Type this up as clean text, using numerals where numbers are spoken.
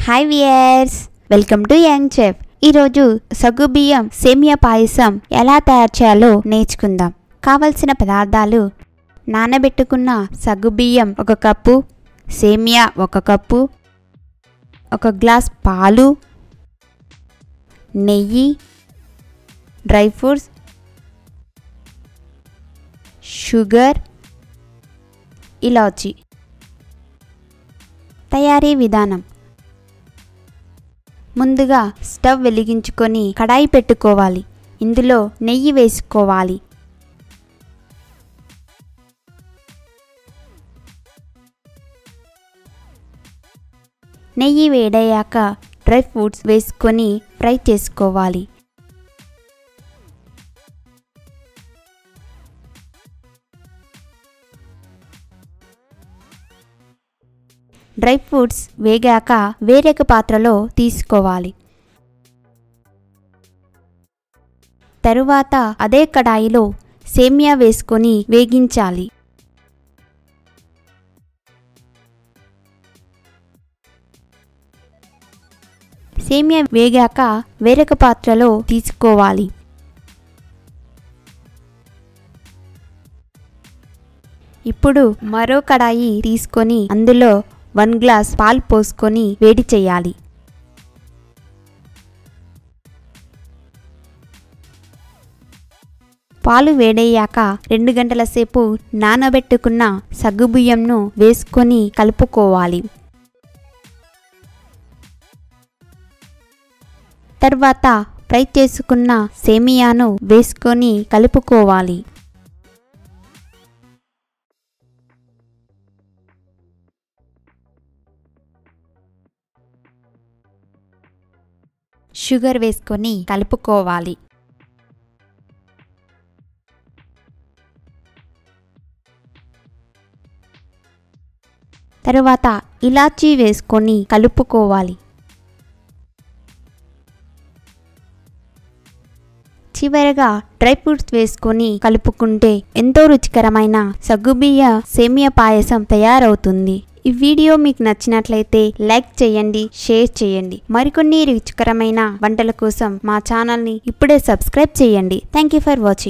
Hi viewers, welcome to young chef. ఈరోజు సగ్గుబియ్యం సేమియా పాయసం ఎలా తయారు చేయాలో నేర్చుకుందాం. కావలసిన పదార్థాలు: నానబెట్టుకున్న సగ్గుబియ్యం 1 కప్పు, సేమియా 1 కప్పు, 1 గ్లాస్ పాలు, నెయ్యి, డ్రై ఫ్రూట్స్, షుగర్, ఇలాచీ. తయారీ విధానం: ముందుగా స్టవ్ వెలిగించుకొని కడాయి పెట్టుకోవాలి. ఇందులో నెయ్యి వేసుకోవాలి. నెయ్యి వేడయ్యాక డ్రై ఫ్రూట్స్ వేసుకొని ఫ్రై చేసుకోవాలి. డ్రై ఫ్రూట్స్ వేగాక వేరొక పాత్రలో తీసుకోవాలి. తరువాత అదే కడాయిలో సేమియా వేసుకొని వేగించాలి. సేమియా వేగాక వేరొక పాత్రలో తీసుకోవాలి. ఇప్పుడు మరో కడాయి తీసుకొని అందులో 1 గ్లాస్ పాలు పోసుకొని వేడి చేయాలి. పాలు వేడయ్యాక 2 గంటల సేపు నానబెట్టుకున్న సగ్గుబియ్యంను వేసుకొని కలుపుకోవాలి. తర్వాత ఫ్రై చేసుకున్న సేమియాను వేసుకొని కలుపుకోవాలి. షుగర్ వేసుకొని కలుపుకోవాలి. తరువాత ఇలాచీ వేసుకొని కలుపుకోవాలి. చివరగా డ్రై ఫ్రూట్స్ వేసుకొని కలుపుకుంటే ఎంతో రుచికరమైన సగ్గుబియ్య సేమియా పాయసం తయారవుతుంది. ఈ వీడియో మీకు నచ్చినట్లయితే లైక్ చేయండి, షేర్ చేయండి. మరికొన్ని రుచికరమైన వంటల కోసం మా ఛానల్ని ఇప్పుడే సబ్స్క్రైబ్ చేయండి. Thank you for watching.